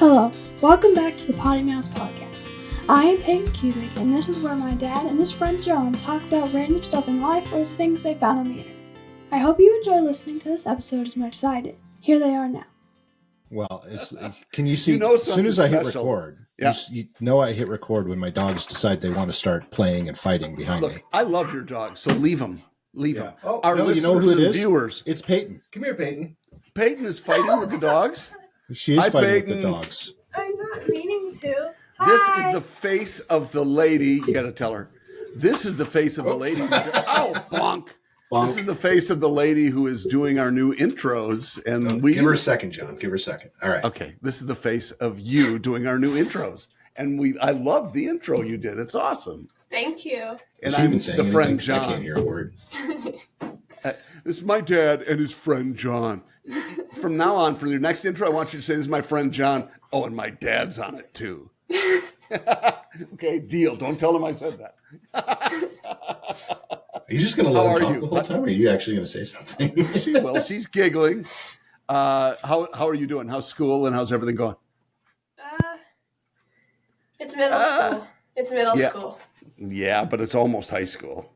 Hello, welcome back to the PoddiMouths podcast. I am Peyton Cubic, and this is where my dad and his friend John talk about random stuff in life or the things they found on the internet. I hope you enjoy listening to this episode as much as I did. Here they are now. Well, can you see, as soon as I hit record, you know I hit record when my dogs decide they want to start playing and fighting behind me. I love your dogs, so leave them. Leave them. Oh, our listeners, you know who it is? Viewers. It's Peyton. Come here, Peyton. Peyton is fighting with the dogs? She is fighting Peyton. with the dogs. I'm not meaning to. Hi. This is the face of the lady. You got to tell her. This is the face of the lady. Oh, bonk. This is the face of the lady who is doing our new intros. And give her a second, John. Give her a second. All right. Okay. This is the face of you doing our new intros. And I love the intro you did. It's awesome. Thank you. And I'm the friend John. I can't hear a word. This is my dad and his friend John. From now on, for your next intro, I want you to say, this is my friend John. Oh, and my dad's on it too. Okay, deal. Don't tell him I said that. Are you just going to let her talk the whole time, or are you actually going to say something? She will. She's giggling. How are you doing? How's school and how's everything going? It's middle school. It's middle school. Yeah, but it's almost high school.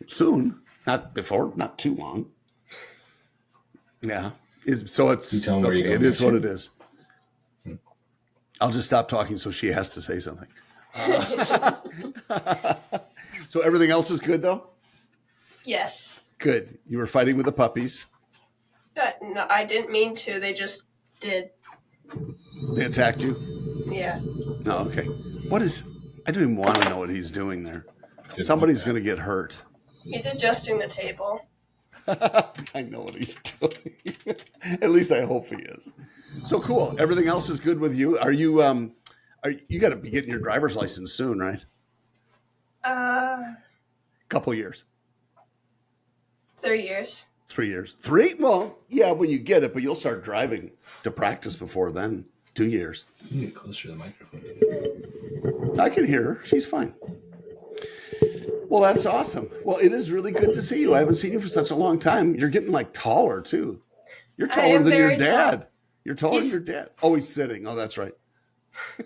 Soon. Not before, not too long. Yeah. So it's you tell me where okay, you're going. It is what it is. I'll just stop talking so she has to say something. So everything else is good though? Yes. Good. You were fighting with the puppies. No, I didn't mean to. They just did. They attacked you? Yeah. Oh, okay. I don't even want to know what he's doing there. Somebody's going to get hurt. He's adjusting the table. I know what he's doing. At least I hope he is. So cool. Everything else is good with you. Are you you got to be getting your driver's license soon, right? Couple years. 3 years. 3 years. 3? Well, yeah, when you get it, but you'll start driving to practice before then. 2 years. You get closer to the microphone. I can hear her. She's fine. Well, that's awesome. Well, it is really good to see you. I haven't seen you for such a long time. You're getting like taller too. You're taller than your dad. Tall. You're taller than your dad. Oh, he's sitting. Oh, that's right.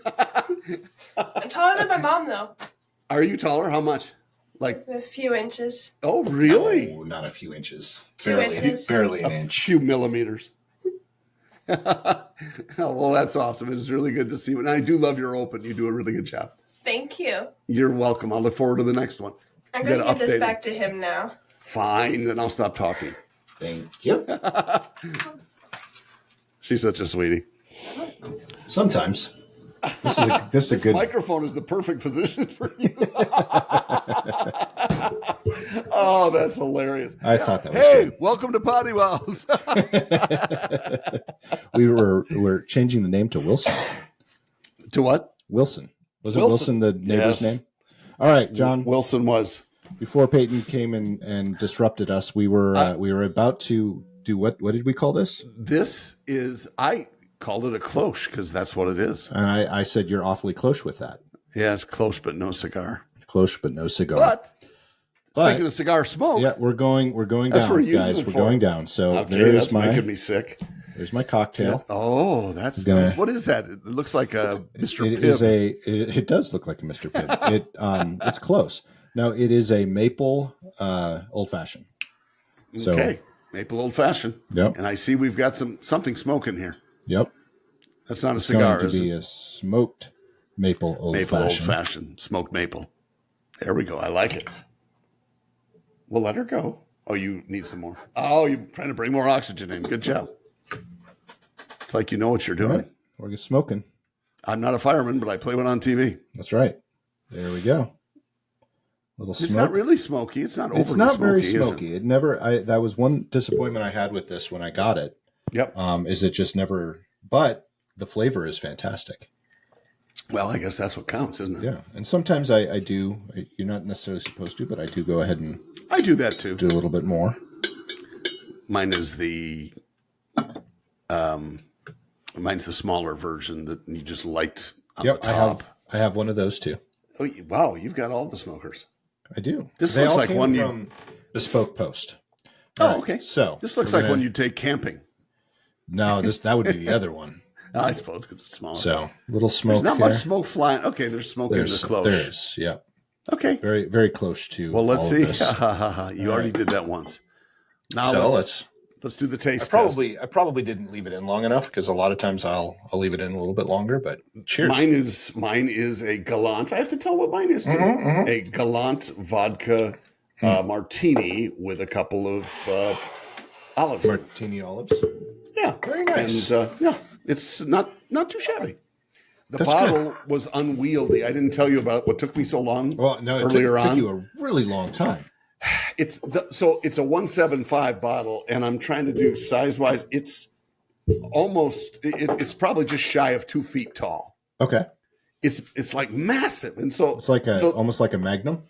I'm taller than my mom, though. Are you taller? How much? Like a few inches. Oh, really? No, not a few inches. 2 inches. Barely an inch. A few millimeters. Oh, well, that's awesome. It's really good to see you. And I do love your open. You do a really good job. Thank you. You're welcome. I'll look forward to the next one. I'm going to give this back to him now. Fine. Then I'll stop talking. Thank you. She's such a sweetie. Sometimes. This is a good microphone is the perfect position for you. Oh, that's hilarious. I thought that was good. Hey, welcome to PoddiMouths. We're changing the name to Wilson. To what? Wilson. Wasn't Wilson the neighbor's name? All right, John. Wilson was. Before Peyton came in and disrupted us, we were about to do what did we call this? I called it a cloche because that's what it is. And I said you're awfully close with that. Yeah, it's cloche but no cigar. Cloche but no cigar. But making a cigar smoke. Yeah, we're going down, guys. We're going down. So okay, there's making me sick. There's my cocktail. Yeah. Oh, that's nice. What is that? It looks like a Mr. Pibb. It does look like a Mr. Pibb. It's close. No, it is a maple old fashioned. So, okay, maple old fashioned. Yep. And I see we've got something smoking here. Yep. That's not a cigar, is it? It's going to be a smoked maple old fashioned. Smoked maple. There we go. I like it. Well, let her go. Oh, you need some more. Oh, you're trying to bring more oxygen in. Good job. It's like you know what you're doing. Right. We're smoking. I'm not a fireman, but I play one on TV. That's right. There we go. It's not really smoky. It's not overly smoky. It's not very smoky. It never. That was one disappointment I had with this when I got it. Yep. Is it just never? But the flavor is fantastic. Well, I guess that's what counts, isn't it? Yeah. And sometimes I do. You're not necessarily supposed to, but I do go ahead and. I do that too. Do a little bit more. Mine is mine's the smaller version that you just light on the top. I have one of those too. Oh, wow, you've got all the smokers. I do. This looks like one from Bespoke Post. Oh, okay. So this looks like one you take camping. No, that would be the other one. I suppose because it's smaller. So little smoke. There's not much smoke flying. Okay, there's smoke in the Cloche. There is, yeah. Okay. Very, very close to. Well, let's see. You All already right. did that once. Now so let's do the taste. I probably didn't leave it in long enough because a lot of times I'll leave it in a little bit longer. But cheers. Mine is a Galant. I have to tell what mine is too. A Galant vodka martini with a couple of olives. Martini olives. Yeah, very nice. And it's not too shabby. The bottle was unwieldy. I didn't tell you about what took me so long. Well, no, it took you a really long time. It's a 175 bottle, and I'm trying to do size wise. It's almost it's probably just shy of 2 feet tall. Okay, it's like massive, and so it's like almost like a Magnum.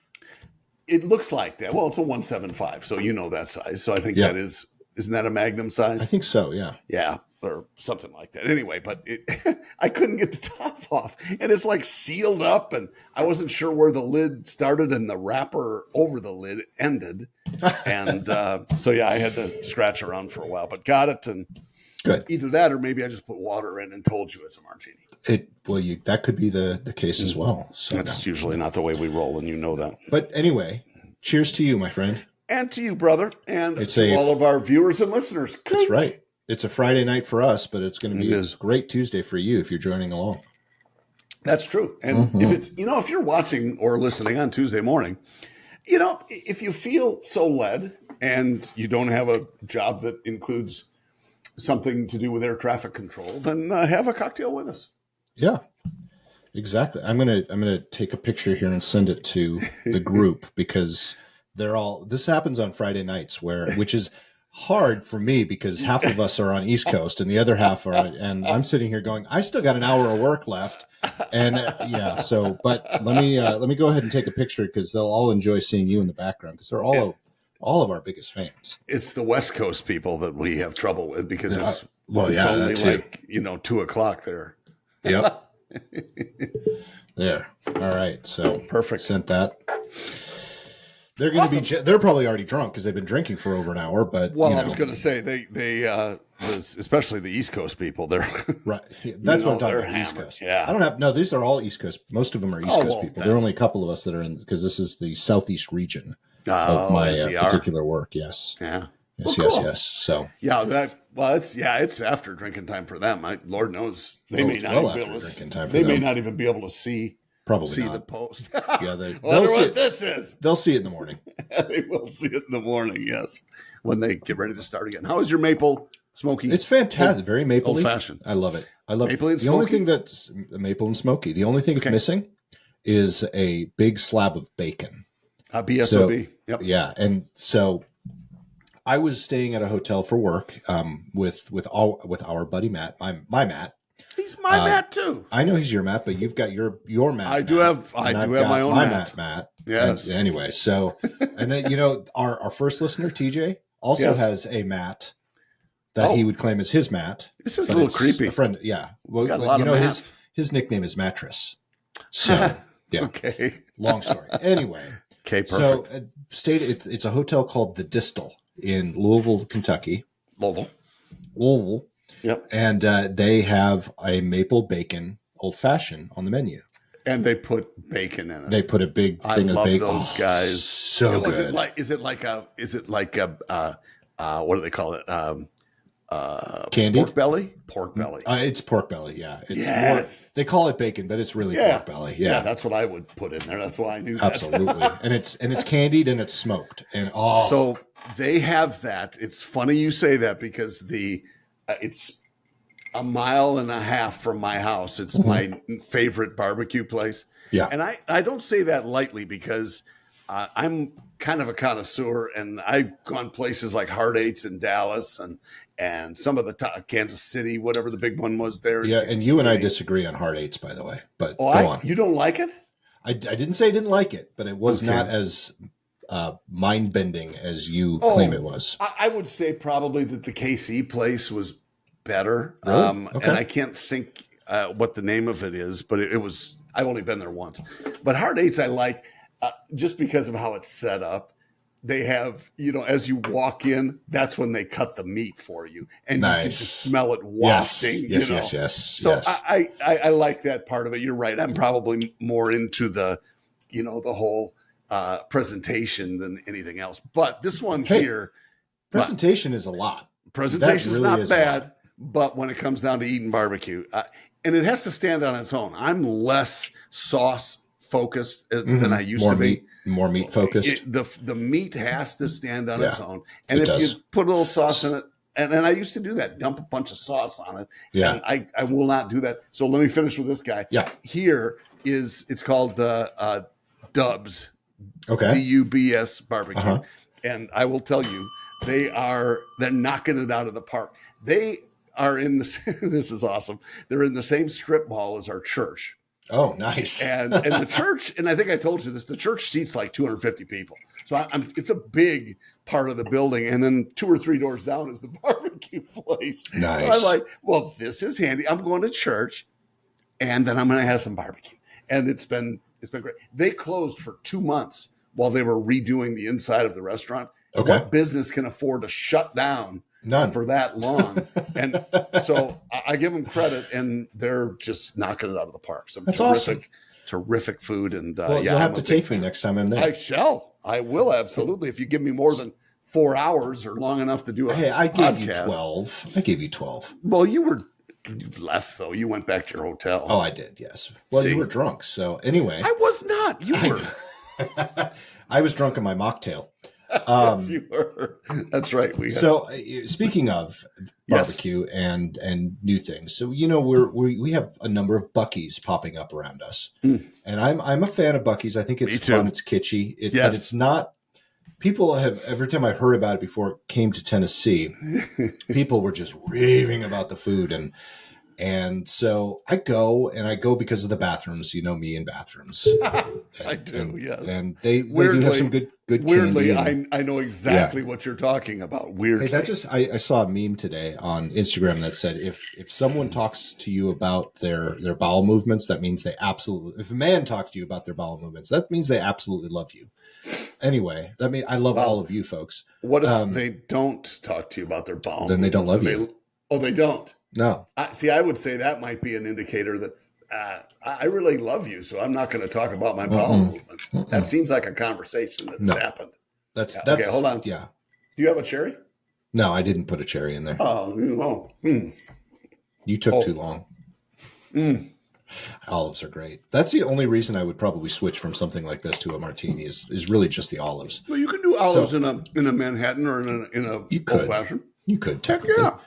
It looks like that. Well, it's a 175, so you know that size. So I think that isn't that a Magnum size? I think so. Yeah. Yeah. Or something like that. Anyway, but I couldn't get the top off, and it's like sealed up, and I wasn't sure where the lid started and the wrapper over the lid ended, and so I had to scratch around for a while, but got it, and good. Either that or maybe I just put water in and told you it's a martini. That could be the case as well. So that's usually not the way we roll, and you know that. But anyway, cheers to you, my friend, and to you, brother, and to all of our viewers and listeners. That's right. It's a Friday night for us, but it's going to be a great Tuesday for you if you're joining along. That's true. And if it's, if you're watching or listening on Tuesday morning, if you feel so led and you don't have a job that includes something to do with air traffic control, then have a cocktail with us. Yeah, exactly. I'm gonna take a picture here and send it to the group because this happens on Friday nights which is hard for me because half of us are on East Coast and the other half and I'm sitting here going, I still got an hour of work left. And but let me go ahead and take a picture because they'll all enjoy seeing you in the background because they're all of our biggest fans. It's the West Coast people that we have trouble with because it's only like, 2:00 there. Yep. There. All right. So perfect. Sent that. They're going to be. They're probably already drunk because they've been drinking for over an hour. But I was going to say they especially the East Coast people. They're right. That's what I'm talking about. East Coast. Yeah. I don't have. No, these are all East Coast. Most of them are East Coast people. There are only a couple of us that are in because this is the Southeast region of my particular work. Yes. Yeah. Yes. Well, cool. Yes. So. Yeah. It's after drinking time for them. Lord knows they may not even be able to. They may not even be able to see. Probably see not. The post. Yeah, they'll wonder see what it. This is. They'll see it in the morning. They will see it in the morning. Yes, when they get ready to start again. How is your maple smoky? It's fantastic. Very maple, old fashioned. I love it. I love maple it. And the smoky? only thing that's maple and smoky. The only thing it's missing is a big slab of bacon. BSOB. So, yep. Yeah, and so I was staying at a hotel for work with our buddy Matt. My Matt. He's my Matt too. I know he's your Matt, but you've got your Matt. I do have my own Matt. Yes. And anyway, so and then our first listener TJ also has a Matt that he would claim as his Matt. This is a little creepy. A friend, yeah. Well, got a lot of Matts. his nickname is Mattress. So yeah. Okay. Long story. Anyway. Okay. Perfect. So it's a hotel called the Distal in Louisville, Kentucky. Louisville. Yep. And they have a maple bacon old fashioned on the menu. And they put bacon in it. They put a big thing of bacon. I love those guys. So good. Is it like a what do they call it? Candied? Pork belly. It's pork belly. Yeah. It's yes. They call it bacon, but it's really pork belly. Yeah. That's what I would put in there. That's why I knew that. Absolutely. and it's candied and it's smoked. And so they have that. It's funny you say that because it's a mile and a half from my house. It's my favorite barbecue place. Yeah. And I don't say that lightly because I'm kind of a connoisseur and I've gone places like Heart Eights in Dallas and some of the Kansas City, whatever the big one was there. Yeah. And you and I disagree on Heart Eights, by the way, but go on. You don't like it? I didn't say I didn't like it, but it was not as mind bending as you claim it was. I would say probably that the KC place was better. Really? Okay. And I can't think what the name of it is, but it was, I've only been there once. But Heart Eights I like just because of how it's set up. they have, as you walk in, that's when they cut the meat for you, and Nice. you can just smell it wafting. Yes. So yes. I like that part of it. You're right. I'm probably more into the whole presentation than anything else. But this one here, presentation is a lot. Presentation is really not bad, but when it comes down to eating barbecue, and it has to stand on its own. I'm less sauce focused than I used to be. More meat focused. The meat has to stand on its own. And it if does. you put a little sauce in it, and I used to do that, dump a bunch of sauce on it. Yeah. And I will not do that. So let me finish with this guy. Yeah. Here it's called Dubs. Okay. DUBS barbecue. And I will tell you, they're knocking it out of the park. They are in the, this is awesome. They're in the same strip mall as our church. Oh, nice. And the church, and I think I told you this, the church seats like 250 people. So it's a big part of the building. And then 2 or 3 doors down is the barbecue place. Nice. So I'm like, well, this is handy. I'm going to church and then I'm going to have some barbecue. And it's been great. They closed for 2 months while they were redoing the inside of the restaurant. Okay. What business can afford to shut down None for that long? And so I give them credit, and they're just knocking it out of the park. Some That's awesome. Terrific food. And you'll have to take me next time I'm there. I shall. I will, absolutely. If you give me more than 4 hours or long enough to do a I gave you podcast. 12. I gave you 12. Well, you left, though. You went back to your hotel. Oh, I did, yes. Well, you were drunk. So anyway. I was not. You were. I was drunk on my mocktail. Yes, you were. That's right. So speaking of barbecue and new things, so we have a number of Buc-ee's popping up around us, and I'm a fan of Buc-ee's. I think it's fun. It's kitschy, but it's not. People have, every time I heard about it before it came to Tennessee, people were just raving about the food, and so I go because of the bathrooms. You know me in bathrooms. I do, yes. And they do have some good weirdly, candy. I know exactly what you're talking about. Weirdly. Hey, I saw a meme today on Instagram that said if someone talks to you about their bowel movements, that means if a man talks to you about their bowel movements, that means they absolutely love you. Anyway, I love all of you folks. What if they don't talk to you about their bowel movements? Then they don't love you. They don't? No. I would say that might be an indicator that I really love you, so I'm not going to talk about my bowel movements. That seems like a conversation that's happened. That's okay. Hold on. Yeah. Do you have a cherry? No, I didn't put a cherry in there. Oh. You took too long. Olives are great. That's the only reason I would probably switch from something like this to a martini is really just the olives. Well, you can do olives in a Manhattan or in a old fashioned. You could technically. Yeah.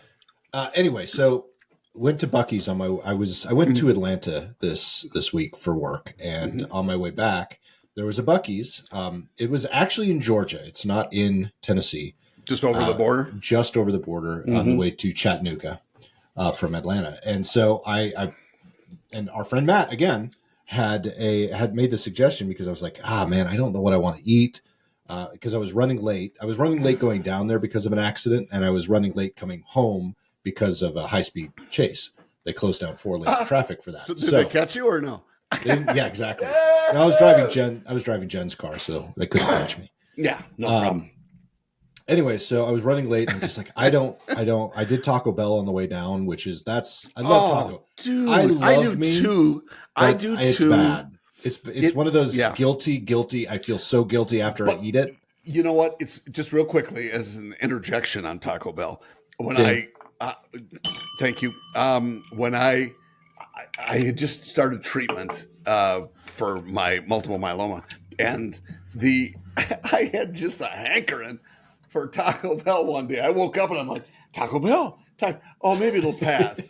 Anyway, so went to Buc-ee's I went to Atlanta this week for work, and on my way back there was a Buc-ee's. It was actually in Georgia. It's not in Tennessee. Just over the border. Just over the border on the way to Chattanooga from Atlanta, and so I and our friend Matt again had made the suggestion because I was like, man, I don't know what I want to eat. Because I was running late. I was running late going down there because of an accident, and I was running late coming home because of a high-speed chase. They closed down 4 lanes of traffic for that. So did they catch you or no? Yeah, exactly. No, I was driving Jen's car, so they couldn't catch me. Yeah, no problem. Anyway, so I was running late, and I'm just like, I did Taco Bell on the way down, I love taco. Dude, I do too. It's bad. It's one of those guilty. I feel so guilty after I eat it. You know what? It's just real quickly as an interjection on Taco Bell. Thank you. When I had just started treatment for my multiple myeloma, and I had just a hankering for Taco Bell one day. I woke up and I'm like, Taco Bell. Maybe it'll pass.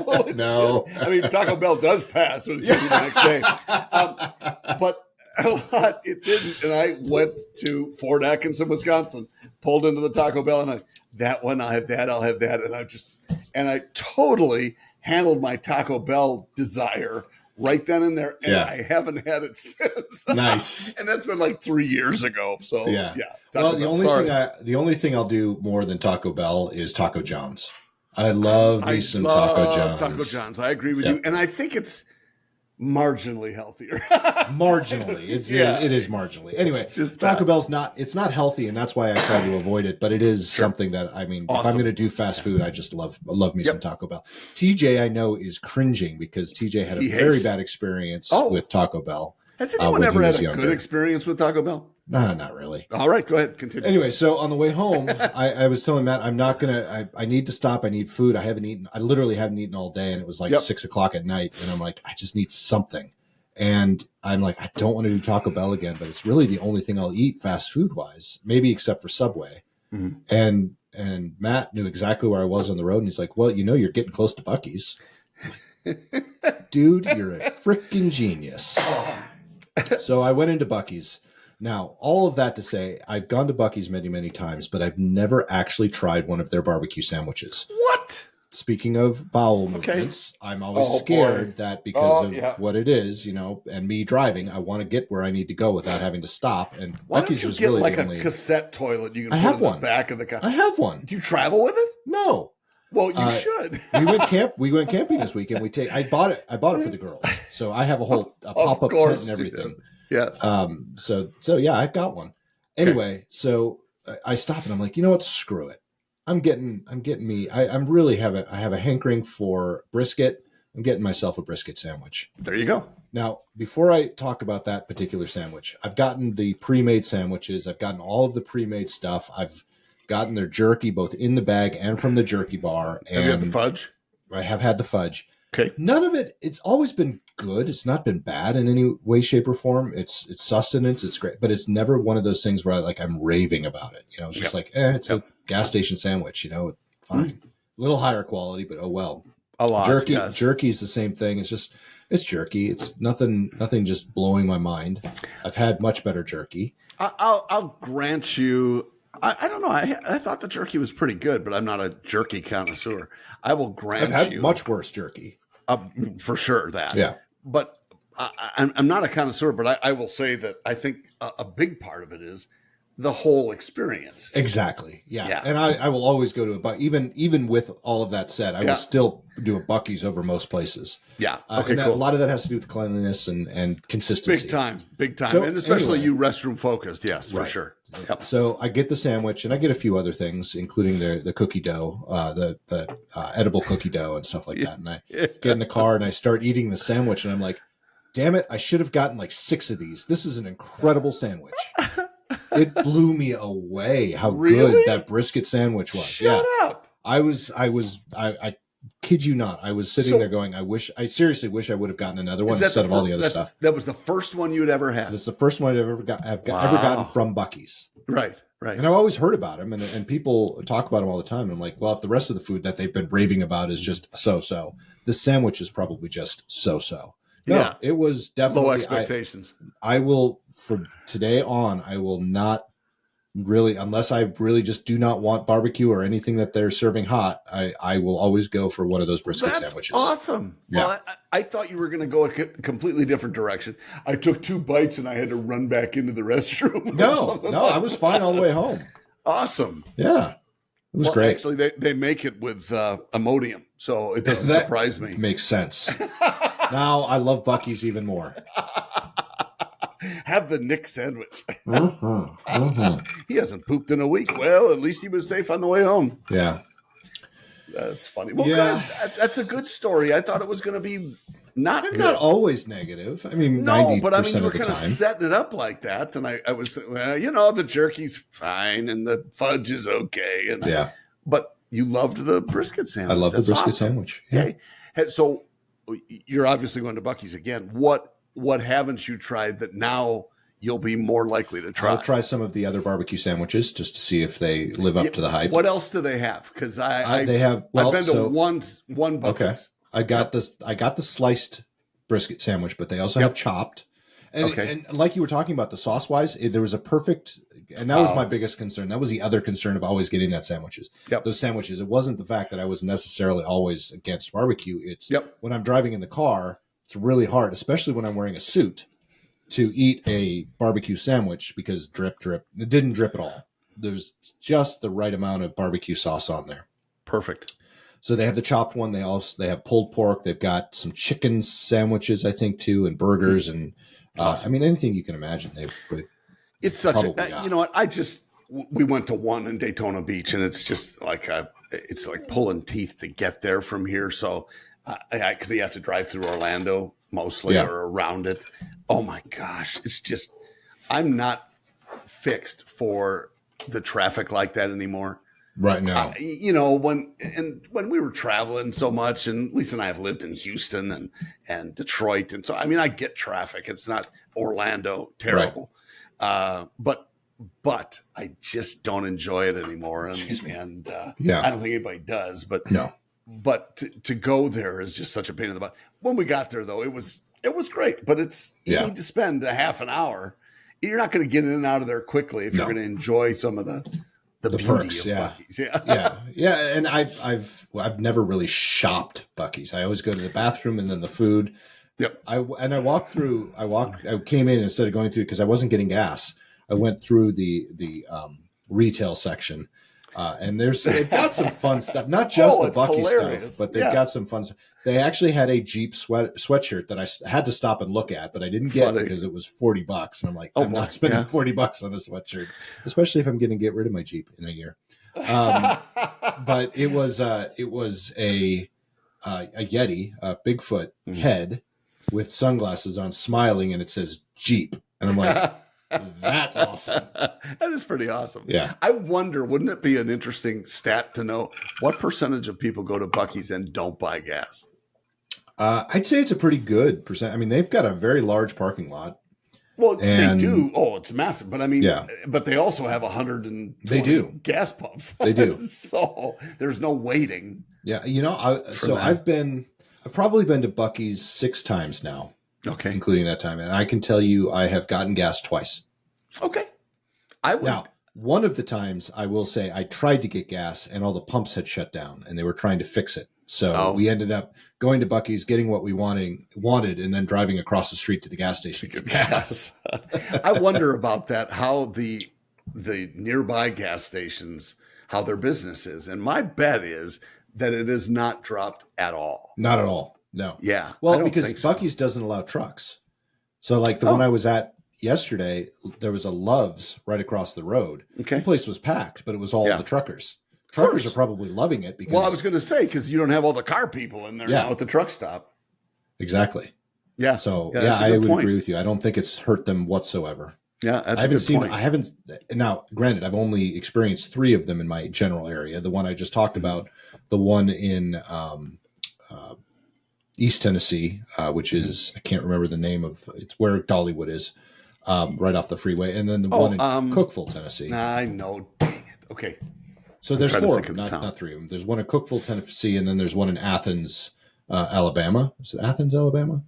Well, no. I mean, Taco Bell does pass when it's the next day. But it didn't. And I went to Fort Atkinson, Wisconsin, pulled into the Taco Bell, and that one, I'll have that. And I totally handled my Taco Bell desire right then and there. And I haven't had it since. Nice. And that's been like 3 years ago. So yeah. Well, the only thing I'll do more than Taco Bell is Taco John's. I love me some Taco John's. Taco John's. I agree with you. And I think it's marginally healthier. Marginally. It is marginally. Anyway, Just Taco Bell's it's not healthy, and that's why I try to avoid it, but it is something that, I mean, if I'm going to do fast food, I just love me some Taco Bell. TJ, I know, is cringing because TJ had a very bad experience with Taco Bell. Has anyone ever had a good experience with Taco Bell? Nah, not really. All right, go ahead. Continue. Anyway, so on the way home, I was telling Matt, I need to stop. I need food. I literally haven't eaten all day, and it was like 6 o'clock at night. And I'm like, I just need something. And I'm like, I don't want to do Taco Bell again, but it's really the only thing I'll eat fast food wise, maybe except for Subway. Mm-hmm. And Matt knew exactly where I was on the road. And he's like, well, you're getting close to Buc-ee's. Dude, you're a freaking genius. So I went into Buc-ee's. Now, all of that to say, I've gone to Buc-ee's many, many times, but I've never actually tried one of their barbecue sandwiches. What? Speaking of bowel movements, I'm always scared that because of what it is, and me driving, I want to get where I need to go without having to stop. And Why Buc-ee's don't you was get really like the a only... cassette toilet you can put in the back of the car? I have one. Do you travel with it? No. Well, you should. We went camping this weekend. I bought it for the girls. So I have a pop-up tent and everything. Yes. So yeah, I've got one. Anyway, so I stop and I'm like, you know what? Screw it. I have a hankering for brisket. I'm getting myself a brisket sandwich. There you go. Now, before I talk about that particular sandwich, I've gotten the pre-made sandwiches. I've gotten all of the pre-made stuff. I've gotten their jerky, both in the bag and from the jerky bar. Have you had the fudge? I have had the fudge. Okay. None of it, it's always been good. It's not been bad in any way, shape, or form. It's sustenance. It's great. But it's never one of those things where I'm raving about it. It's just it's a gas station sandwich, fine. A little higher quality, but oh well. A lot. Jerky is the same thing. It's jerky. It's nothing just blowing my mind. I've had much better jerky. I'll grant you, I don't know. I thought the jerky was pretty good, but I'm not a jerky connoisseur. I will grant you. I've had much worse jerky. For sure that. Yeah. But I'm not a connoisseur, but I will say that I think a big part of it is the whole experience. Exactly. Yeah. And I will always go to a Buc-ee. Even with all of that said, I will still do a Buc-ee's over most places. Yeah. Okay, cool. A lot of that has to do with cleanliness and consistency. Big time. So, and especially you restroom focused. Yes, for sure. Yep. So I get the sandwich and I get a few other things, including the cookie dough, the edible cookie dough and stuff like that. And I get in the car and I start eating the sandwich and I'm like, damn it, I should have gotten like 6 of these. This is an incredible sandwich. It blew me away how good that brisket sandwich was. Shut up. I kid you not. I was sitting there going, I seriously wish I would have gotten another one instead of all the other stuff. That was the first one you'd ever had. That's the first one I've ever gotten from Buc-ee's. Right. And I've always heard about them, and people talk about them all the time. And I'm like, well, if the rest of the food that they've been raving about is just so, this sandwich is probably just so. No, it was definitely low expectations. I will, from today on, I will not really, unless I really just do not want barbecue or anything that they're serving hot, I will always go for one of those brisket sandwiches. Awesome. Yeah. Well, I thought you were going to go a completely different direction. I took 2 bites and I had to run back into the restroom. No, I was fine all the way home. Awesome. Yeah. It was great. Actually, they make it with Imodium, so it doesn't surprise me. Makes sense. Now I love Buc-ee's even more. Have the Nick sandwich. He hasn't pooped in a week. Well, at least he was safe on the way home. Yeah. That's funny. Well, good. That's a good story. I thought it was going to be not good. Not always negative. I mean, no, 90% but I mean, you were of the kind of time. setting it up like that. And I was, well, the jerky's fine and the fudge is okay. And but you loved the brisket sandwich. I love the brisket sandwich. Yeah. Okay. So you're obviously going to Buc-ee's again. What haven't you tried that now you'll be more likely to try? I'll try some of the other barbecue sandwiches just to see if they live up to the hype. What else do they have? Because I've been to one Buc-ee's. Okay. I got the sliced brisket sandwich, but they also have chopped. And like you were talking about the sauce wise, there was a perfect, and that was my biggest concern. That was the other concern of always getting those sandwiches. It wasn't the fact that I was necessarily always against barbecue. It's when I'm driving in the car, it's really hard, especially when I'm wearing a suit, to eat a barbecue sandwich because drip. It didn't drip at all. There's just the right amount of barbecue sauce on there. Perfect. So they have the chopped one. They have pulled pork. They've got some chicken sandwiches, I think, too, and burgers, and I mean anything you can imagine. It's such a, you know what? We went to one in Daytona Beach, and it's just like it's like pulling teeth to get there from here. So, because you have to drive through Orlando mostly or around it. Oh my gosh, it's just I'm not fixed for the traffic like that anymore. Right now, you know, when we were traveling so much, and Lisa and I have lived in Houston and Detroit, and so I mean, I get traffic. It's not Orlando terrible, right. But I just don't enjoy it anymore. And I don't think anybody does. But no. But to go there is just such a pain in the butt. When we got there, though, it was great. But you need to spend a half an hour. You're not going to get in and out of there quickly if you're going to enjoy some of the perks. Buc-ee's. Yeah. And I've never really shopped Buc-ee's. I always go to the bathroom and then the food. Yep. I came in instead of going through because I wasn't getting gas. I went through the retail section, and they've got some fun stuff. Not just the Buc-ee stuff, but they've got some fun stuff. They actually had a Jeep sweatshirt that I had to stop and look at, but I didn't get it because it was $40, and I'm like, I'm not spending $40 on a sweatshirt, especially if I'm going to get rid of my Jeep in a year. But it was a Yeti, a Bigfoot head with sunglasses on, smiling, and it says Jeep, and I'm like. That's awesome. That is pretty awesome. Yeah. I wonder, wouldn't it be an interesting stat to know what percentage of people go to Buc-ee's and don't buy gas? I'd say it's a pretty good percent. I mean, they've got a very large parking lot. Well, they do. Oh, it's massive. But I mean, but they also have 120 gas pumps. They do. So there's no waiting. Yeah. You know, I've probably been to Buc-ee's 6 times now. Okay. Including that time. And I can tell you I have gotten gas twice. Okay. Now, one of the times I will say I tried to get gas and all the pumps had shut down and they were trying to fix it. So we ended up going to Buc-ee's, getting what we wanted, and then driving across the street to the gas station to get gas. I wonder about that, how the nearby gas stations, how their business is. And my bet is that it is not dropped at all. Not at all. No. Yeah. Well, because Buc-ee's doesn't allow trucks. So like the one I was at yesterday, there was a Love's right across the road. Okay. The place was packed, but it was all the truckers. Truckers are probably loving it because. Well, I was going to say, because you don't have all the car people in there now at the truck stop. Exactly. Yeah. So I would agree with you. I don't think it's hurt them whatsoever. Yeah, that's a good point. I haven't. Now, granted, I've only experienced 3 of them in my general area. The one I just talked about, the one in East Tennessee, which is, I can't remember the name of, it's where Dollywood is, right off the freeway. And then the one in Cookeville, Tennessee. I know. Dang it. Okay. So there's 4 of them, not 3 of them. There's one in Cookeville, Tennessee, and then there's one in Athens, Alabama. Is it Athens, Alabama?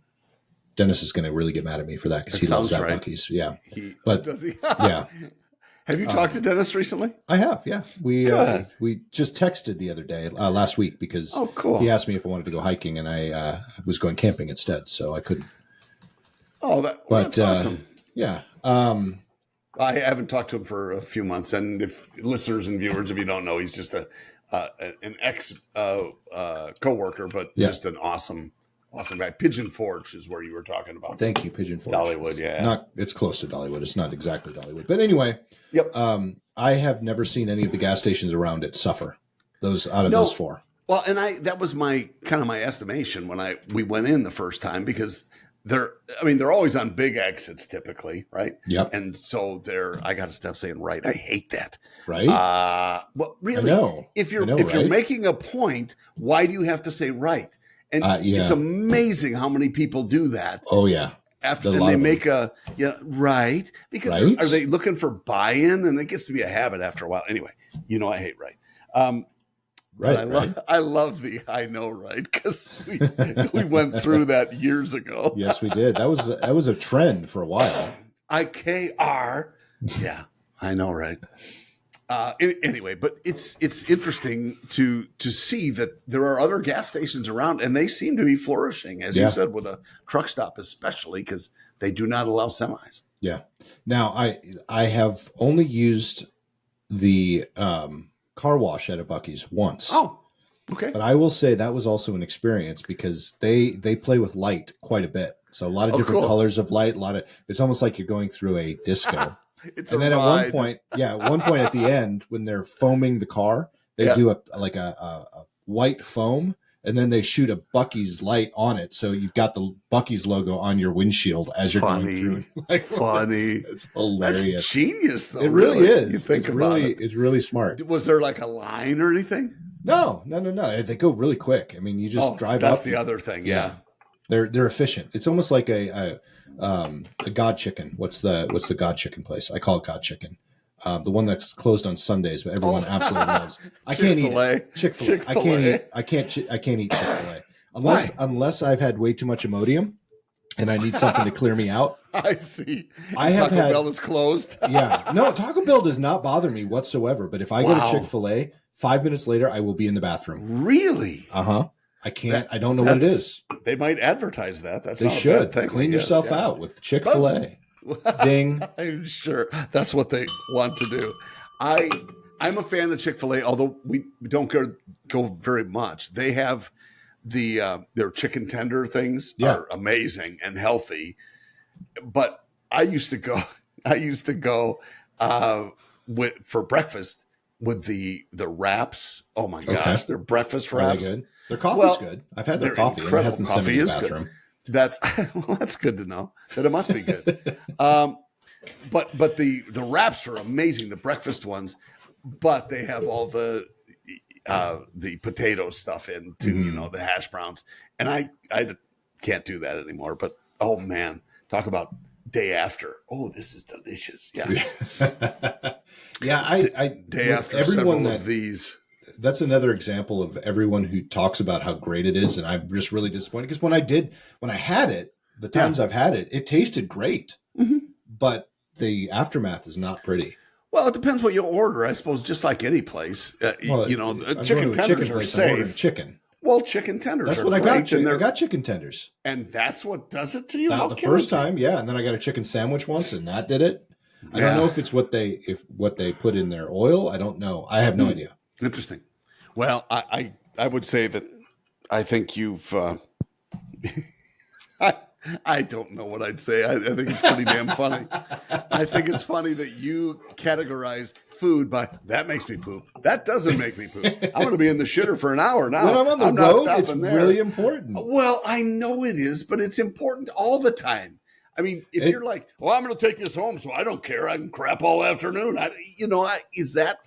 Dennis is going to really get mad at me for that because he loves that Buc-ee's. Yeah. Does he? Yeah. Have you talked to Dennis recently? I have, yeah. We just texted the other day, last week, because he asked me if I wanted to go hiking, and I was going camping instead, so I couldn't. Oh, that's awesome. Yeah. I haven't talked to him for a few months, and if listeners and viewers, if you don't know, he's just an ex coworker, but just an awesome guy. Pigeon Forge is where you were talking about. Thank you, Pigeon Forge. Dollywood, yeah. It's close to Dollywood. It's not exactly Dollywood, but anyway. Yep. I have never seen any of the gas stations around it suffer. Those 4. Well, and that was my estimation when we went in the first time, because they're always on big exits typically, right? Yep. And so I got to stop saying right. I hate that. Right. Well, really, if you're making a point, why do you have to say right? And it's amazing how many people do that. Oh yeah. After they make right, because are they looking for buy-in? And it gets to be a habit after a while. Anyway, I hate right. I love the I know right, because we went through that years ago. Yes, we did. That was a trend for a while. IKR. Yeah, I know right. Anyway, but it's interesting to see that there are other gas stations around, and they seem to be flourishing, as you said, with a truck stop, especially because they do not allow semis. Yeah. Now I have only used the car wash at a Buc-ee's once. Oh. Okay. But I will say that was also an experience because they play with light quite a bit. So a lot of different colors of light, it's almost like you're going through a disco. It's and then at one point at the end, when they're foaming the car, they do a white foam, and then they shoot a Buc-ee's light on it. So you've got the Buc-ee's logo on your windshield as you're going through. Funny. It's hilarious. That's genius, though. It really is. You think about it. It's really smart. Was there like a line or anything? No. They go really quick. I mean, you just drive up. That's the other thing. Yeah. They're efficient. It's almost like a God Chicken. What's the God Chicken place? I call it God Chicken. The one that's closed on Sundays, but everyone absolutely loves. I can't eat it. Chick-fil-A. I can't eat Chick-fil-A unless I've had way too much Imodium and I need something to clear me out. I see. Taco Bell is closed. Yeah. No, Taco Bell does not bother me whatsoever. But if I go to Chick-fil-A, 5 minutes later, I will be in the bathroom. Really? Uh-huh. I can't. I don't know what it is. They might advertise that. They should. Clean yourself out with Chick-fil-A. Ding. I'm sure that's what they want to do. I'm a fan of Chick-fil-A, although we don't go very much. They have their chicken tender things are amazing and healthy. But I used to go for breakfast with the wraps. Oh my gosh, their breakfast wraps. Really good. Their coffee's good. I've had their coffee. And it hasn't sent me to the bathroom. That's good to know that it must be good. But the wraps are amazing, the breakfast ones, but they have all the potato stuff into the hash browns, and I can't do that anymore. But oh man, talk about day after. Oh, this is delicious. Yeah, I day after everyone of these. That's another example of everyone who talks about how great it is. And I'm just really disappointed because when I had it, the times I've had it, it tasted great, but the aftermath is not pretty. Well, it depends what you order, I suppose, just like any place. Chicken tenders are safe. Chicken. Well, chicken tenders That's are what great. I got chicken tenders. And that's what does it to you? The first time, yeah. And then I got a chicken sandwich once, and that did it. I don't know if it's what they put in their oil. I don't know. I have no idea. Interesting. Well, I would say that I think you've I don't know what I'd say. I think it's pretty damn funny. I think it's funny that you categorize food by that makes me poop. That doesn't make me poop. I'm going to be in the shitter for an hour now. When I'm on the road, it's really important. Well, I know it is, but it's important all the time. I mean, if you're like, well, I'm going to take this home, so I don't care. I can crap all afternoon. Is that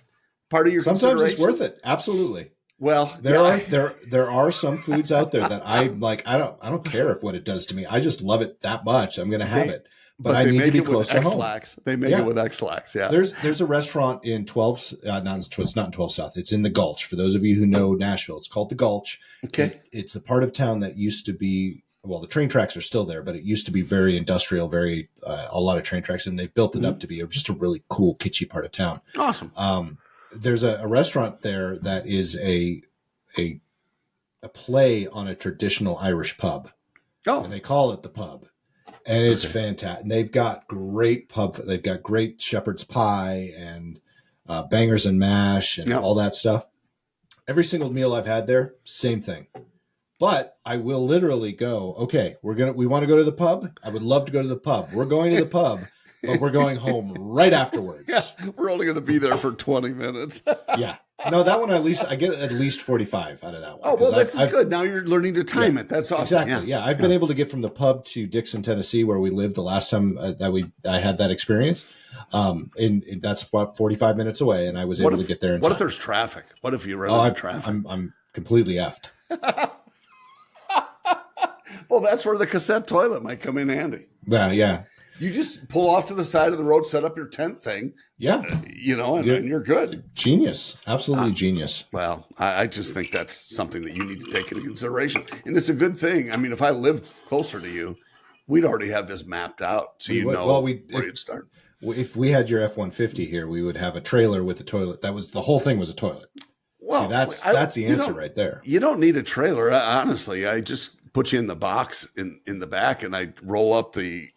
part of your Sometimes it's worth it. Absolutely. Well, there are some foods out there that I like. I don't care what it does to me. I just love it that much. I'm going to have it, but I need to be close to home. They make it with X-Lax. Yeah. There's a restaurant in 12. It's not in 12 South. It's in the Gulch. For those of you who know Nashville, it's called the Gulch. Okay. It's a part of town that used to be. Well, the train tracks are still there, but it used to be very industrial, a lot of train tracks, and they've built it up to be just a really cool, kitschy part of town. Awesome. There's a restaurant there that is a play on a traditional Irish pub. Oh, and they call it the Pub, and it's fantastic. And they've got great They've got great shepherd's pie and bangers and mash and all that stuff. Every single meal I've had there, same thing. But I will literally go, okay, we want to go to the pub. I would love to go to the pub. We're going to the pub, but we're going home right afterwards. Yeah, we're only going to be there for 20 minutes. Yeah. No, that one I get at least 45 out of that one. Oh, well, that's good. Now you're learning to time it. That's awesome. Exactly. Yeah. I've been able to get from the pub to Dixon, Tennessee, where we lived the last time I had that experience. And that's about 45 minutes away, and I was able to get there in time. What if there's traffic? What if you run into traffic? I'm completely effed. Well, that's where the cassette toilet might come in handy. Yeah. You just pull off to the side of the road, set up your tent thing. Yeah. And you're good. Genius. Absolutely genius. Well, I just think that's something that you need to take into consideration. And it's a good thing. I mean, if I lived closer to you, we'd already have this mapped out. So where you'd start. If we had your F-150 here, we would have a trailer with a toilet. The whole thing was a toilet. Well, see, that's the answer right there. You don't need a trailer. Honestly, I just put you in the box in the back, and I roll up the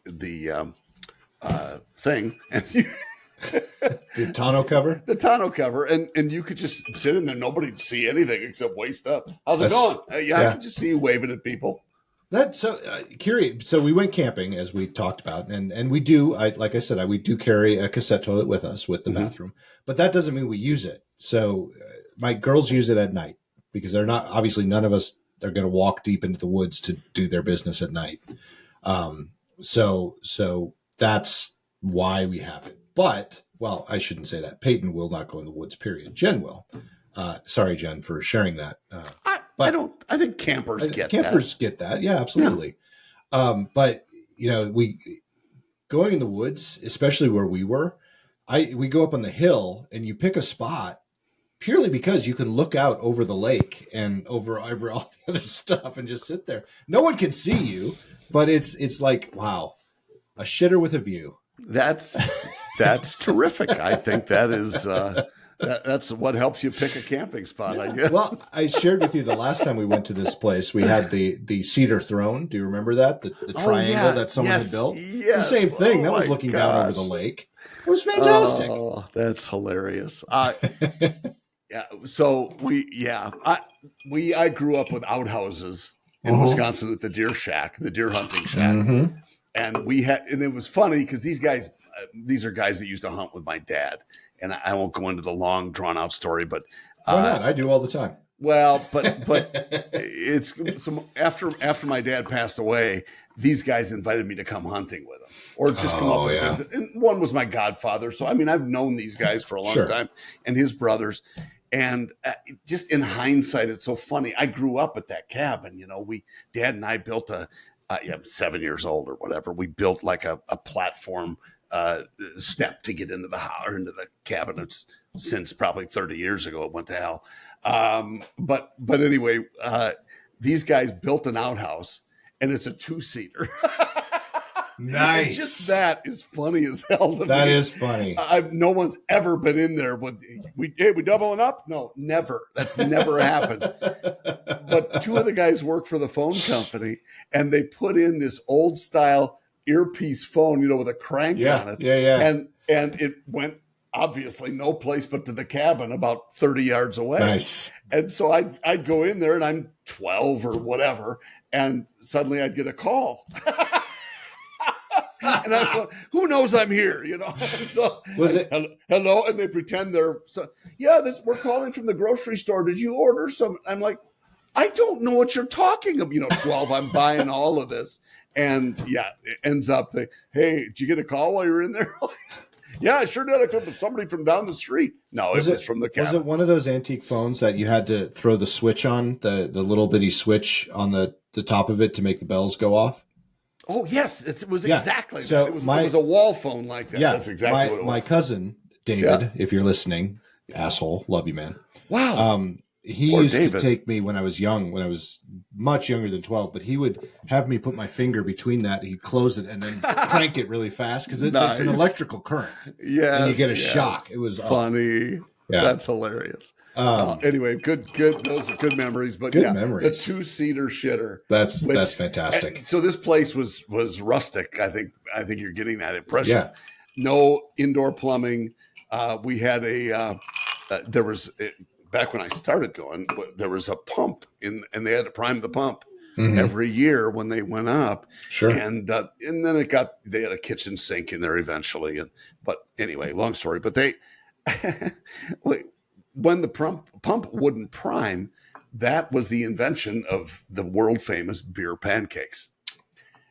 thing, and The tonneau cover? The tonneau cover. And you could just sit in there. Nobody'd see anything except waist up. How's it going? I could just see you waving at people. That's so curious. So we went camping, as we talked about, and we do. Like I said, we do carry a cassette toilet with us with the bathroom, but that doesn't mean we use it. So my girls use it at night because they're not, obviously none of us are going to walk deep into the woods to do their business at night. So that's why we have it. But, well, I shouldn't say that. Peyton will not go in the woods, period. Jen will. Sorry, Jen, for sharing that. I think campers get that. Yeah, absolutely. Yeah. But we going in the woods, especially where we were, we go up on the hill and you pick a spot purely because you can look out over the lake and over all the other stuff and just sit there. No one can see you, but it's like, wow, a shitter with a view. That's terrific. I think that is that's what helps you pick a camping spot, I guess. Well, I shared with you the last time we went to this place, we had the cedar throne. Do you remember that? The triangle that someone had built? Yes. It's the same thing. That was looking down over the lake. It was fantastic. Oh, that's hilarious. Yeah. So I grew up with outhouses in Wisconsin at the deer hunting shack. And and it was funny because these are guys that used to hunt with my dad. And I won't go into the long drawn out story, but why not? I do all the time. Well, but it's so after my dad passed away, these guys invited me to come hunting with them or just come up and visit. And one was my godfather. So, I mean, I've known these guys for a long time and his brothers. And just in hindsight, it's so funny. I grew up at that cabin. Dad and I built I'm 7 years old or whatever. We built like a platform step to get into the house or into the cabin. It's since probably 30 years ago. It went to hell. But anyway, these guys built an outhouse and it's a 2-seater. Nice. Just that is funny as hell. That is funny. No one's ever been in there with we doubling up? No, never. That's never happened. But 2 of the guys work for the phone company and they put in this old style earpiece phone, with a crank on it. Yeah. And it went obviously no place but to the cabin about 30 yards away. Nice. And so I'd go in there and I'm 12 or whatever, and suddenly I'd get a call. And I go, who knows I'm here, And so was it hello? And they pretend they're we're calling from the grocery store. Did you order some? I'm like, I don't know what you're talking about. 12, I'm buying all of this. And it ends up that, hey, did you get a call while you were in there? Yeah, I sure did. I could with somebody from down the street. No, it was from the cabin. Was it one of those antique phones that you had to throw the switch on, the little bitty switch on the top of it to make the bells go off? Oh, yes. It was exactly so that. It was a wall phone like that. Yeah, that's exactly what it was. My cousin, David, if you're listening, asshole, love you, man. Wow. He used to take me when I was young, when I was much younger than 12, but he would have me put my finger between that. He'd close it and then crank it really fast because it's an electrical current. Yeah. And you get a shock. It was funny. Yeah. That's hilarious. Anyway, good. Those are good memories. But good memories. The 2-seater shitter. That's fantastic. So this place was rustic. I think you're getting that impression. Yeah. No indoor plumbing. We had there was back when I started going, there was a pump and they had to prime the pump every year when they went up. Sure. And then they had a kitchen sink in there eventually. But anyway, long story. But when the pump wouldn't prime, that was the invention of the world famous beer pancakes.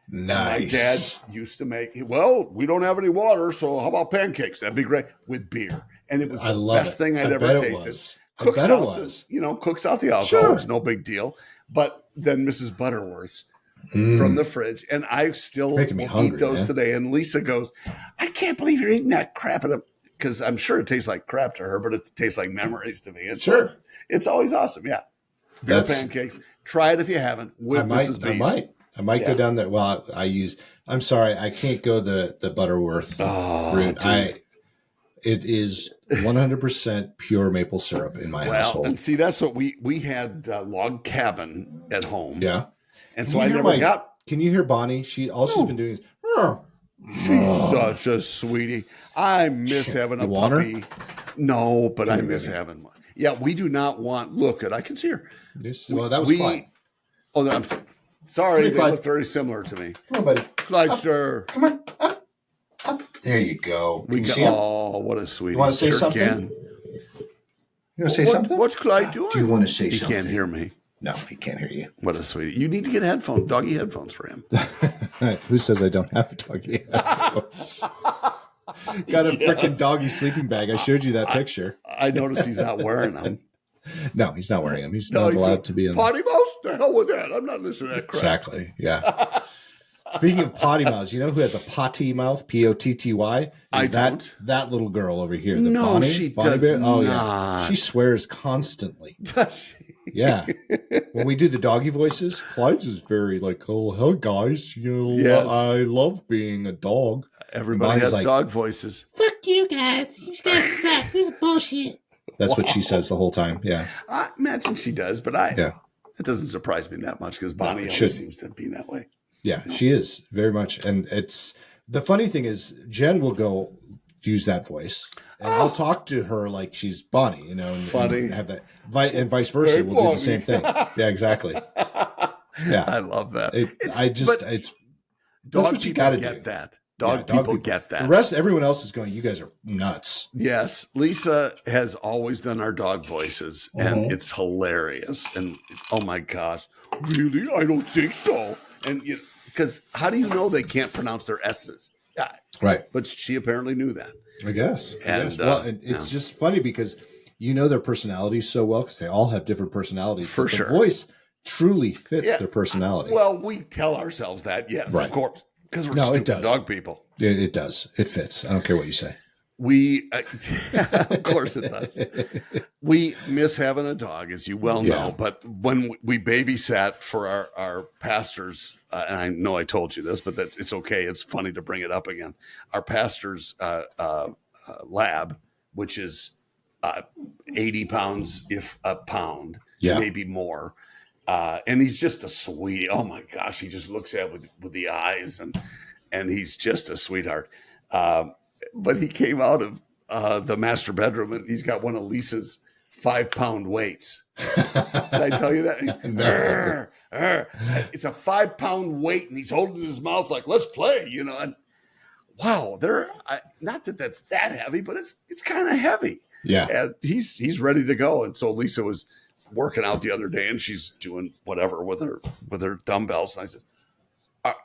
Nice. My dad used to make, we don't have any water, so how about pancakes? That'd be great with beer. And it was the best thing I'd ever tasted. Cooks out the alcohol. Sure. It's no big deal. But then Mrs. Butterworth's from the fridge, and I still eat those today. And Lisa goes, I can't believe you're eating that crap. Because I'm sure it tastes like crap to her, but it tastes like memories to me. It's always awesome. Yeah. Beer pancakes. Try it if you haven't. With Mrs. B's. I might go down there. Well, I'm sorry, I can't go the Butterworth route. It is 100% pure maple syrup in my household. And see, that's what we had log cabin at home. Yeah. And so I never got. Can you hear Bonnie? She's been doing is, She's such a sweetie. I miss having a puppy. No, but I miss having one. Yeah, we do not want. Look, I can see her. Well, that was Clyde. Oh, I'm sorry. They look very similar to me. Come on, buddy. Clydester. Come on. Up. There you go. Oh, what a sweetie. You want to say something? You want to say something? What's Clyde doing? Do you want to say something? He can't hear me. No, he can't hear you. What a sweetie. You need to get doggy headphones for him. Who says I don't have doggy headphones? Got a freaking doggy sleeping bag. I showed you that picture. I noticed he's not wearing them. No, he's not wearing them. He's not allowed to be in PoddiMouths? The hell with that. I'm not listening to that crap. Exactly. Yeah. Speaking of PoddiMouths, you know who has a potty mouth? Potty. That little girl over here. The no, Bonnie, she Bonnie does Bear? not. Oh yeah. She swears constantly. Does she? Yeah. When we do the doggy voices, Clyde's is very like, oh, hey guys, I love being a dog. Everybody has dog voices. Fuck you guys. You guys suck. This is bullshit. That's what she says the whole time. Yeah. I imagine she does, but it doesn't surprise me that much because Bonnie always seems to be that way. Yeah, she is very much. And it's the funny thing is Jen will go use that voice. And I'll talk to her like she's Bonnie, and have that, and vice versa. Very we'll do the same thing. Yeah, exactly. Yeah, I love that. That's what you got to do. That. Dog people get that. The rest, everyone else is going, you guys are nuts. Yes. Lisa has always done our dog voices, and it's hilarious. And oh my gosh, really? I don't think so. And because how do you know they can't pronounce their S's? Yeah. Right. But she apparently knew that. I guess. Well, it's just funny because their personalities so well because they all have different personalities. For sure. The voice truly fits their personality. Well, we tell ourselves that, yes, of course. Because we're stupid dog people. It does. It fits. I don't care what you say. Of course it does. We miss having a dog, as you well know. But when we babysat for our pastor's, and I know I told you this, but it's okay. It's funny to bring it up again. Our pastor's lab, which is 80 pounds, if a pound, maybe more. And he's just a sweetie. Oh my gosh, he just looks at it with the eyes, and he's just a sweetheart. But he came out of the master bedroom, and he's got one of Lisa's 5-pound weights. Did I tell you that? It's a 5-pound weight, and he's holding it in his mouth like, let's play, And wow, not that that's that heavy, but it's kind of heavy. Yeah, and he's ready to go. And so Lisa was working out the other day, and she's doing whatever with her dumbbells. And I said,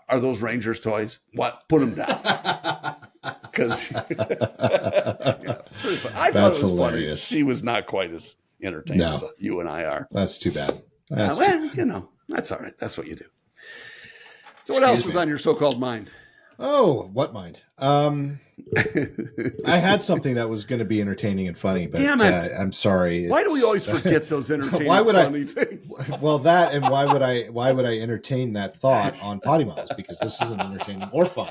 "Are those Rangers toys? What? Put them down." Because I thought it was hilarious. Funny. She was not quite as entertained as you and I are. That's too bad. That's all right. That's what you do. So what else was on your so-called mind? Oh, what mind? I had something that was going to be entertaining and funny, but damn it. I'm sorry. Why do we always forget those entertaining funny things? Well, that and why would I entertain that thought on PoddiMouths? Because this isn't entertaining or fun.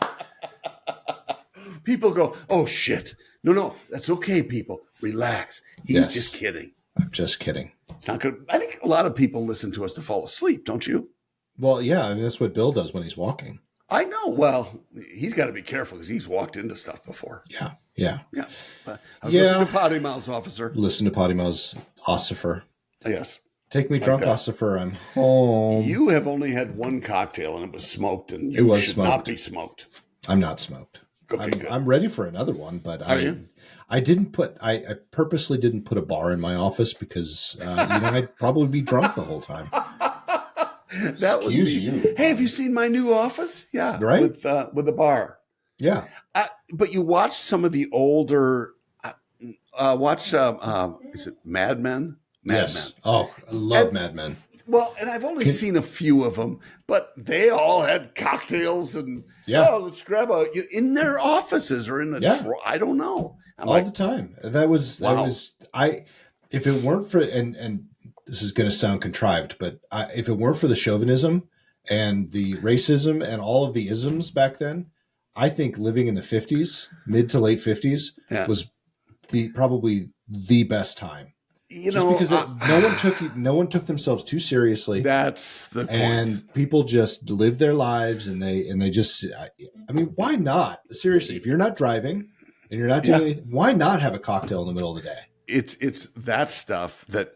People go, oh shit. No, that's okay, people. Relax. He's just kidding. I'm just kidding. It's not good. I think a lot of people listen to us to fall asleep, don't you? Well, yeah, I mean, that's what Bill does when he's walking. I know. Well, he's got to be careful because he's walked into stuff before. Yeah. But I was listening to PoddiMouths, officer. Listen to PoddiMouths, Ossifer. Yes. Take me drunk, Ossifer. I'm home. You have only had one cocktail and it was smoked, and you should not be smoked. I'm not smoked. Okay, I'm ready for another one, but I purposely didn't put a bar in my office because I'd probably be drunk the whole time. Excuse you. Hey, have you seen my new office? Yeah, right. With a bar. Yeah, but you watch some of the older. Is it Mad Men? Yes. Oh, I love Mad Men. Well, and I've only seen a few of them, but they all had cocktails and let's grab in their offices or in the I don't know. The time. That was if it weren't for and this is going to sound contrived, but if it weren't for the chauvinism and the racism and all of the isms back then, I think living in the 50s, mid to late 50s was probably the best time. Just because no one took themselves too seriously. That's the point. And people just live their lives, and they just. I mean, why not? Seriously, if you're not driving and you're not doing anything, why not have a cocktail in the middle of the day? It's that stuff that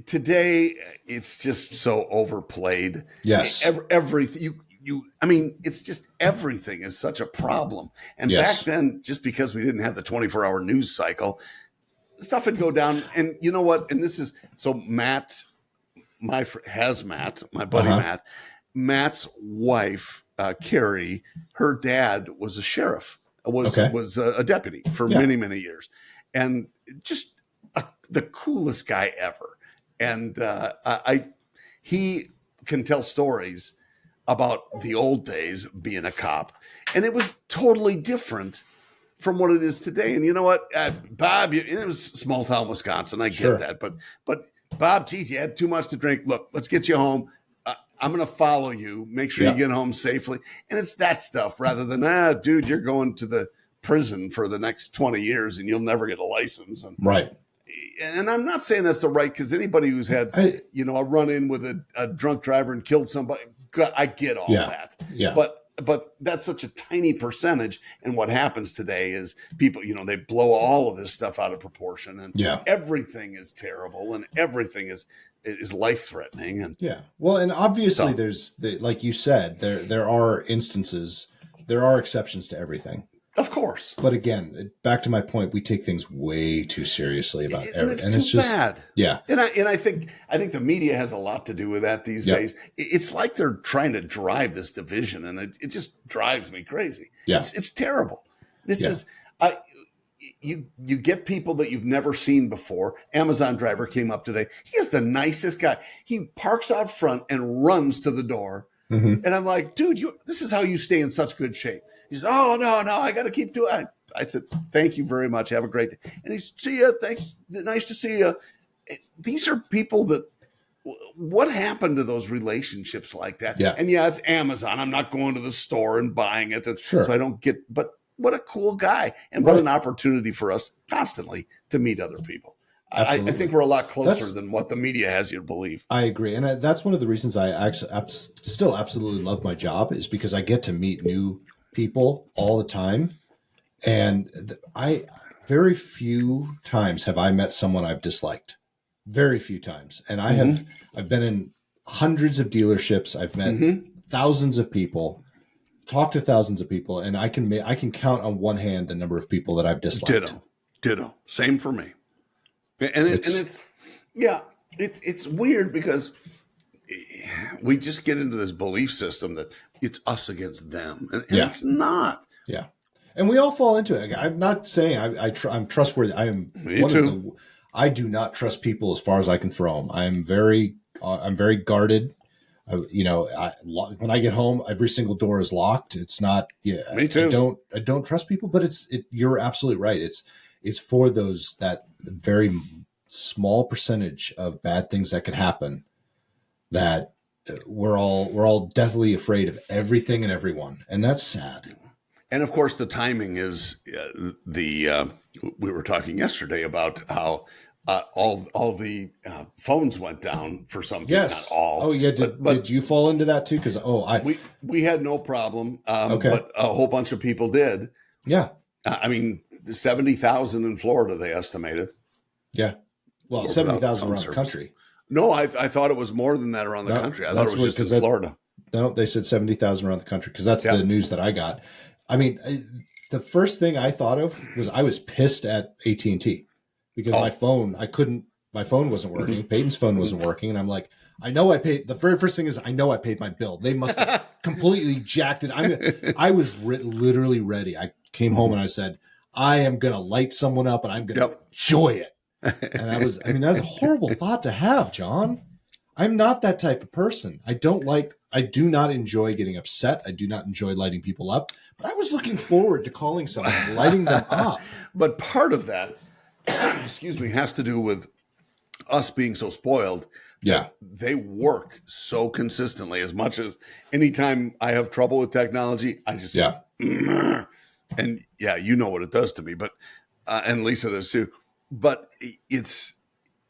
today it's just so overplayed. Yes, everything I mean, it's just everything is such a problem. And back then, just because we didn't have the 24-hour news cycle, stuff would go down. And you know what? And this is so Matt, my buddy Matt's wife, Carrie, her dad was a sheriff, was a deputy for many, many years, and just the coolest guy ever. And he can tell stories about the old days being a cop, and it was totally different from what it is today. And you know what, Bob, it was small town Wisconsin. I get that, but Bob, geez, you had too much to drink. Look, let's get you home. I'm going to follow you. Make sure you get home safely. And it's that stuff rather than, dude, you're going to the prison for the next 20 years and you'll never get a license. And, right. And I'm not saying that's the right, because anybody who's had, a run-in with a drunk driver and killed somebody, I get all that. Yeah. But that's such a tiny percentage. And what happens today is people, they blow all of this stuff out of proportion, and everything is terrible and everything is life-threatening. And well, and obviously there's like you said, there are instances, there are exceptions to everything. Of course. But again, back to my point, we take things way too seriously about everything. And it's just bad. Yeah. And I think the media has a lot to do with that these days. It's like they're trying to drive this division, and it just drives me crazy. Yeah. It's terrible. This is you get people that you've never seen before. Amazon driver came up today. He is the nicest guy. He parks out front and runs to the door. Mm-hmm. And I'm like, dude, this is how you stay in such good shape. He said, "Oh, no, I got to keep doing it." I said, "Thank you very much. Have a great day." And he said, "See ya. Thanks. Nice to see you." These are people that, what happened to those relationships like that? Yeah. And it's Amazon. I'm not going to the store and buying it. So I don't get, but what a cool guy. And what an opportunity for us constantly to meet other people. I think we're a lot closer than what the media has you to believe. I agree. And that's one of the reasons I actually still absolutely love my job, is because I get to meet new people all the time. And very few times have I met someone I've disliked. Very few times. And I've been in hundreds of dealerships. I've met thousands of people, talked to thousands of people, and I can count on one hand the number of people that I've disliked. Ditto. Same for me. And it's weird because we just get into this belief system that it's us against them, and it's not. Yeah, and we all fall into it. I'm not saying I'm trustworthy. I am I do not trust people as far as I can throw them. I'm very guarded. When I get home, every single door is locked. It's not. Yeah, me too. I don't trust people, but you're absolutely right. It's for that very small percentage of bad things that could happen that we're all deathly afraid of everything and everyone, and that's sad. And of course, the timing is we were talking yesterday about how all the phones went down for some people, not all. Oh yeah, did you fall into that too? Because we had no problem, but a whole bunch of people did. Yeah, 70,000 in Florida they estimated. Yeah, well, 70,000 around the country. No, I thought it was more than that around the country. I thought it was just in Florida. No, they said 70,000 around the country, because that's the news that I got. I mean, the first thing I thought of was I was pissed at AT&T because my phone wasn't working. Peyton's phone wasn't working. And I'm like, the very first thing is I know I paid my bill. They must have completely jacked it. I was literally ready. I came home and I said, I am going to light someone up and I'm going to enjoy it. And that's a horrible thought to have, John. I'm not that type of person. I do not enjoy getting upset. I do not enjoy lighting people up, but I was looking forward to calling someone and lighting them up. But part of that, has to do with us being so spoiled. Yeah. They work so consistently. As much as anytime I have trouble with technology, I just, and you know what it does to me, but, and Lisa does too. but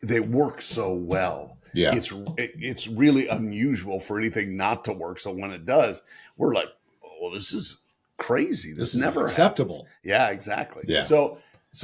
they work so well. Yeah. It's really unusual for anything not to work. So when it does, we're like, oh, this is crazy. This is never acceptable. happens. Yeah, exactly. Yeah. So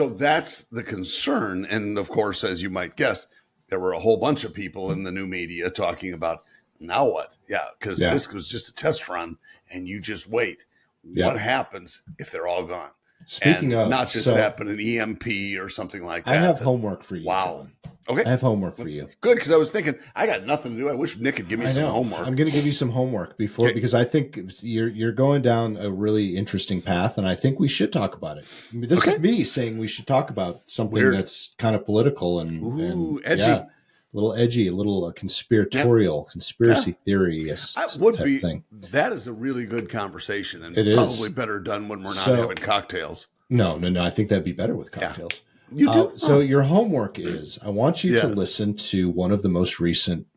that's the concern. And of course, as you might guess, there were a whole bunch of people in the new media talking about, now what? Yeah, because this was just a test run, and you just wait. Yeah. What happens if they're all gone? Speaking of, not just that, but an EMP or something like that. I have homework for you, Wow. John. Okay. I have homework for you. Good, because I was thinking, I got nothing to do. I wish Nick could give me some homework. I'm going to give you some homework because I think you're going down a really interesting path, and I think we should talk about it. I mean, this is me saying we should talk about something that's kind of political and edgy. Yeah, a little edgy, a little conspiratorial, conspiracy theory-esque type thing. That is a really good conversation, and it probably is better done when we're not having cocktails. No. I think that'd be better with cocktails. Yeah. You do? So your homework is, I want you to listen to one of the most recent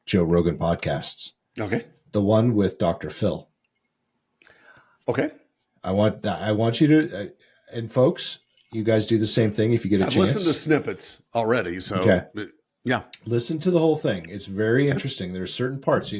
Joe Rogan podcasts. Okay. The one with Dr. Phil. Okay. I want you to, and folks, you guys do the same thing if you get a chance. I've listened to snippets already, so yeah. Listen to the whole thing. It's very interesting. There's certain parts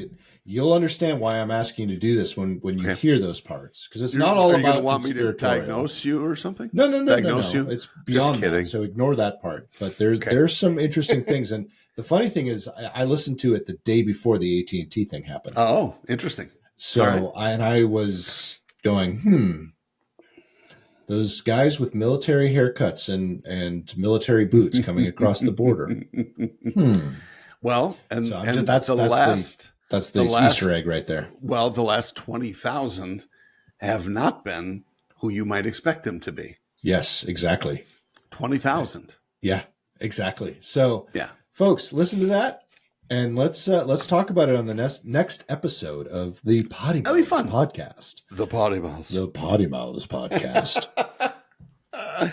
you'll understand why I'm asking you to do this when you hear those parts, because it's not all about want me to conspiratorial. diagnose you or something. No. You? It's beyond that. So ignore that part. But there's some interesting things, and the funny thing is, I listened to it the day before the AT&T thing happened. Oh, interesting. So I was going, those guys with military haircuts and military boots coming across the border. Well, and, so and that's the last. That's the Easter egg right there. Well, the last 20,000 have not been who you might expect them to be. Yes, exactly. 20,000. Yeah, exactly. So, folks, listen to that, and let's talk about it on the next episode of the PoddiMouths podcast. The PoddiMouths. The PoddiMouths podcast.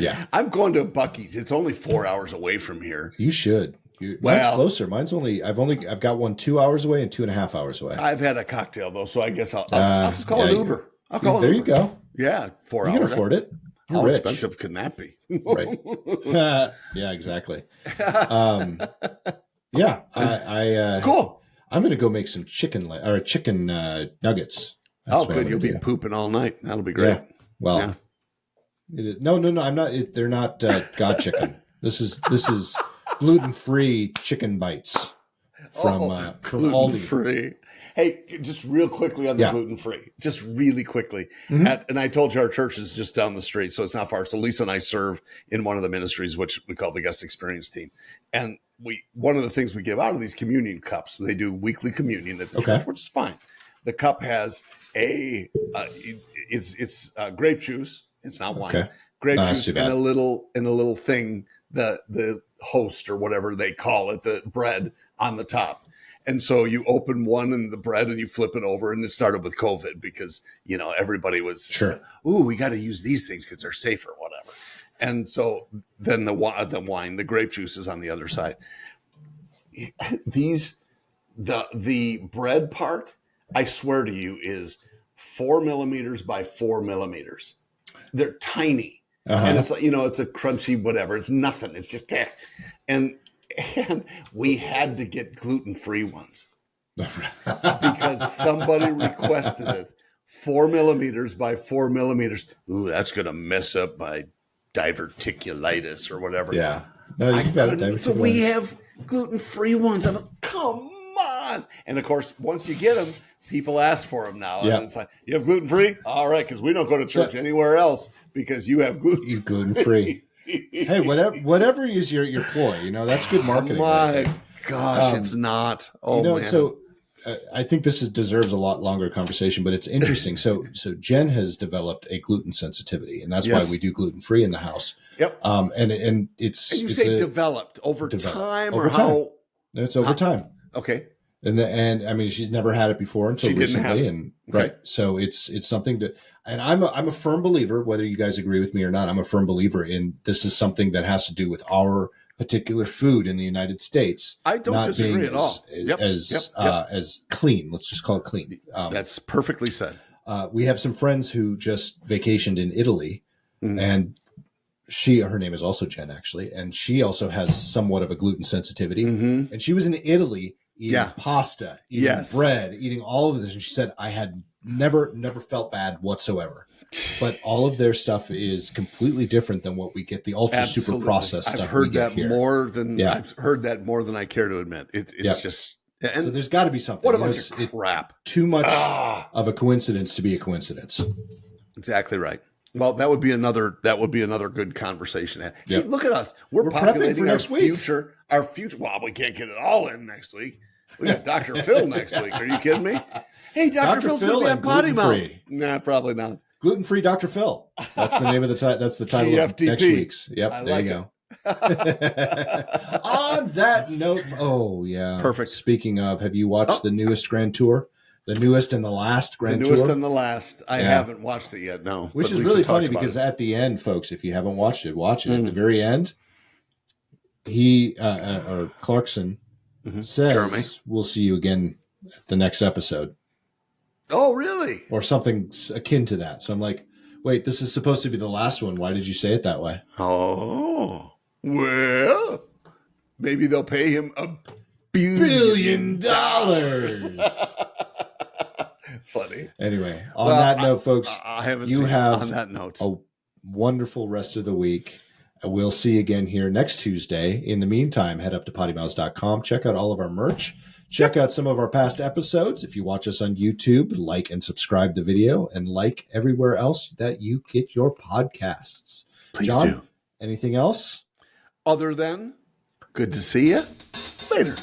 Yeah, I'm going to Buc-ee's. It's only 4 hours away from here. You should. Mine's closer. I've got one 2 hours away and 2.5 hours away. I've had a cocktail though, so I guess I'll just call an Uber. I'll call there an you go. Yeah, 4 hours. You can afford it. How expensive can that be? Right. Yeah, exactly. Cool. I'm going to go make some chicken nuggets. That's good. You'll be pooping all night. That'll be great. Yeah. Well, no. I'm not. They're not God chicken. This is gluten-free chicken bites from Aldi. Hey, just real quickly on the gluten-free. Just really quickly. Mm-hmm. And I told you our church is just down the street, so it's not far. So Lisa and I serve in one of the ministries, which we call the guest experience team. And one of the things we give out are these communion cups. They do weekly communion at the church, which is fine. The cup has it's grape juice. It's not wine. Okay. Grape juice and a little thing, the host or whatever they call it, the bread on the top. And so you open one in the bread and you flip it over, and it started with COVID because, everybody was, we got to use these things because they're safer, whatever. And so then the wine, the grape juice is on the other side. The bread part, I swear to you, is 4 millimeters by 4 millimeters. They're tiny. And it's like, it's a crunchy whatever. It's nothing. It's just, and we had to get gluten-free ones because somebody requested it. 4 millimeters by 4 millimeters. Ooh, that's going to mess up my diverticulitis or whatever. Yeah. No, you got it. So we have gluten-free ones. I'm like, come on. And of course, once you get them, people ask for them now. Yeah. And it's like, you have gluten-free? All right, because we don't go to church anywhere else because you have gluten-free. Hey, whatever is your ploy, that's good marketing. My gosh, it's not. Oh, man. So I think this deserves a lot longer conversation, but it's interesting. So Jen has developed a gluten sensitivity, and that's why we do gluten-free in the house. Yep. And it's and you say developed over time or how? It's over time. Okay. And I mean, she's never had it before until recently, and right. So it's something to, and I'm a firm believer, whether you guys agree with me or not, I'm a firm believer in this is something that has to do with our particular food in the United States. I don't not disagree being at all. As clean. Let's just call it clean. That's perfectly said. We have some friends who just vacationed in Italy, and her name is also Jen, actually, and she also has somewhat of a gluten sensitivity. And she was in Italy eating pasta, eating bread, eating all of this. And she said, I had never felt bad whatsoever. But all of their stuff is completely different than what we get, the ultra super processed stuff. I've heard that here. I've heard that more than I care to admit. It's just, and so there's got to be something. What a bunch of crap. Too much of a coincidence to be a coincidence. Exactly right. Well, that would be another good conversation. See, look at us. We're populating for next week. Our future. Well, we can't get it all in next week. We got Dr. Phil next week. Are you kidding me? Hey, Dr. Phil's going to be on PoddiMouths. Nah, probably not. Gluten-Free Dr. Phil. That's the name of that's the title of next week's. Yep, there you go. On that note, perfect. Speaking of, have you watched the newest Grand Tour? The newest and the last Grand Tour? The newest and the last. I haven't watched it yet, no. Which is really funny because at the end, folks, if you haven't watched it, watch it. At the very end, he, or Clarkson, says, Jeremy, we'll see you again at the next episode. Oh, really? Or something akin to that. So I'm like, wait, this is supposed to be the last one. Why did you say it that way? Oh, well, maybe they'll pay him $1 billion. Funny. Anyway, on that note, folks, you have on that note a wonderful rest of the week. We'll see you again here next Tuesday. In the meantime, head up to PoddiMouths.com. Check out all of our merch. Check out some of our past episodes. If you watch us on YouTube, like and subscribe the video, and like everywhere else that you get your podcasts. Please John, do. Anything else? Other than good to see you later.